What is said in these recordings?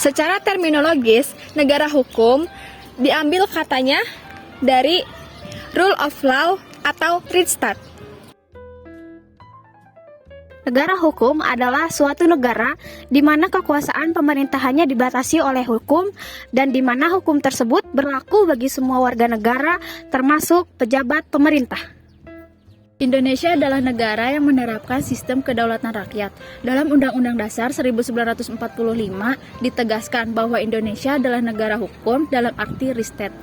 Secara terminologis, negara hukum diambil katanya dari rule of law atau Rechtsstaat. Negara hukum adalah suatu negara di mana kekuasaan pemerintahannya dibatasi oleh hukum dan di mana hukum tersebut berlaku bagi semua warga negara, termasuk pejabat pemerintah. Indonesia adalah negara yang menerapkan sistem kedaulatan rakyat. Dalam Undang-Undang Dasar 1945 ditegaskan bahwa Indonesia adalah negara hukum dalam arti Rechtsstaat.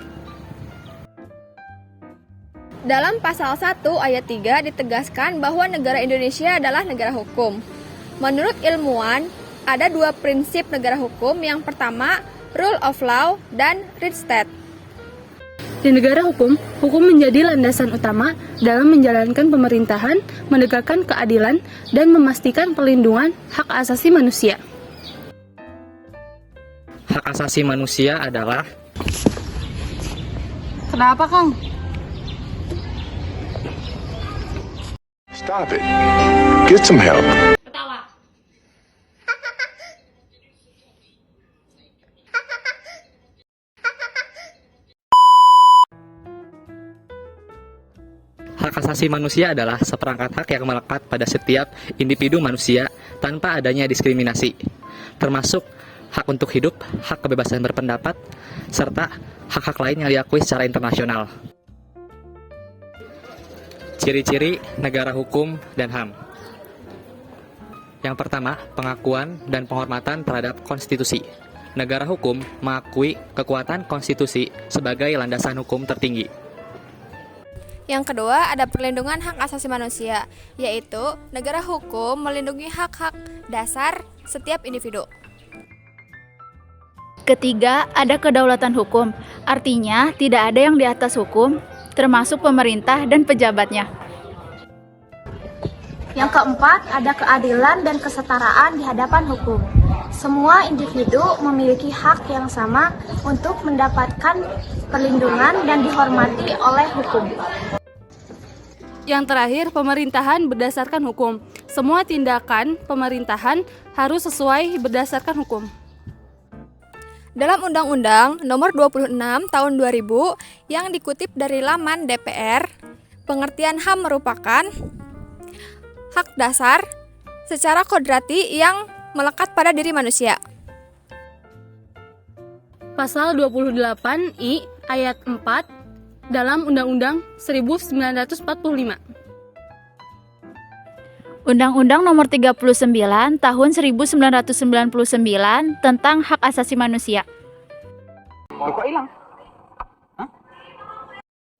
Dalam pasal 1 ayat 3 ditegaskan bahwa negara Indonesia adalah negara hukum. Menurut ilmuwan, ada dua prinsip negara hukum. Yang pertama, rule of law dan Rechtsstaat. Di negara hukum, hukum menjadi landasan utama dalam menjalankan pemerintahan, menegakkan keadilan, dan memastikan perlindungan hak asasi manusia. Hak asasi manusia adalah Kenapa, Kang? Stop it. Get some help. hak asasi manusia adalah seperangkat hak yang melekat pada setiap individu manusia tanpa adanya diskriminasi, termasuk hak untuk hidup, hak kebebasan berpendapat, serta hak-hak lain yang diakui secara internasional. Ciri-ciri negara hukum dan HAM. Yang pertama, pengakuan dan penghormatan terhadap konstitusi. Negara hukum mengakui kekuatan konstitusi sebagai landasan hukum tertinggi. Yang kedua, ada perlindungan hak asasi manusia, yaitu negara hukum melindungi hak-hak dasar setiap individu. Ketiga, ada kedaulatan hukum. Artinya, tidak ada yang di atas hukum, termasuk pemerintah dan pejabatnya. Yang keempat, ada keadilan dan kesetaraan di hadapan hukum. Semua individu memiliki hak yang sama untuk mendapatkan perlindungan dan dihormati oleh hukum. Yang terakhir, pemerintahan berdasarkan hukum. Semua tindakan pemerintahan harus sesuai berdasarkan hukum. Dalam Undang-Undang Nomor 26 Tahun 2000 yang dikutip dari laman DPR, pengertian HAM merupakan hak dasar secara kodrati yang melekat pada diri manusia. Pasal 28I ayat 4 dalam Undang-Undang 1945. Undang-Undang Nomor 39 Tahun 1999 tentang Hak Asasi Manusia. Kok hilang?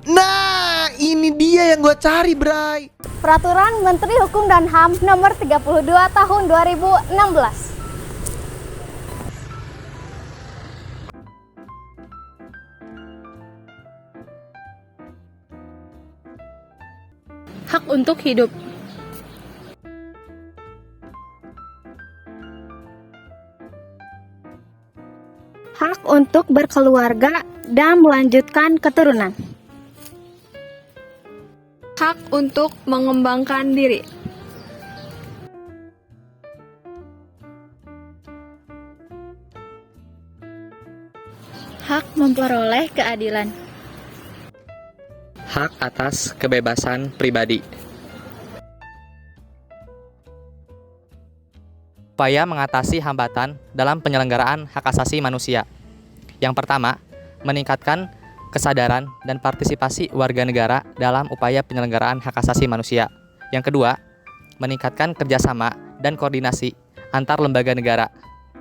Nah, ini dia yang gue cari, Bray. Peraturan Menteri Hukum dan HAM Nomor 32 Tahun 2016. Hak untuk hidup. Hak untuk berkeluarga dan melanjutkan keturunan. Hak untuk mengembangkan diri. Hak memperoleh keadilan. Hak atas kebebasan pribadi. Upaya mengatasi hambatan dalam penyelenggaraan hak asasi manusia. Yang pertama, meningkatkan kesadaran dan partisipasi warga negara dalam upaya penyelenggaraan hak asasi manusia. Yang kedua, meningkatkan kerjasama dan koordinasi antar lembaga negara.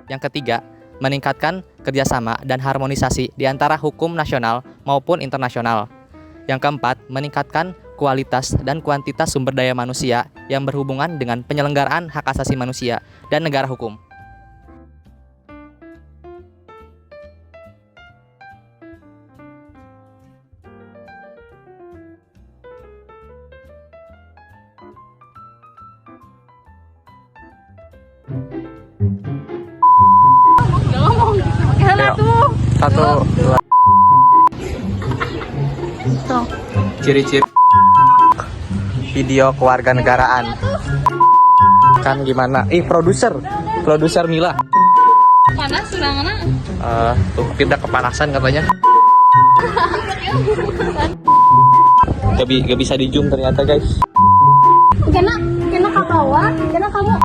Yang ketiga, meningkatkan kerjasama dan harmonisasi di antara hukum nasional maupun internasional. Yang keempat, meningkatkan kualitas dan kuantitas sumber daya manusia yang berhubungan dengan penyelenggaraan hak asasi manusia dan negara hukum. Satu, dua. Ciri-ciri video kewarganegaraan. Kan gimana? Produser Mila. Panas sunangna. Tuh kita kepanasan katanya. Gak bisa di zoom ternyata guys. Kena ke bawah, kena kamu.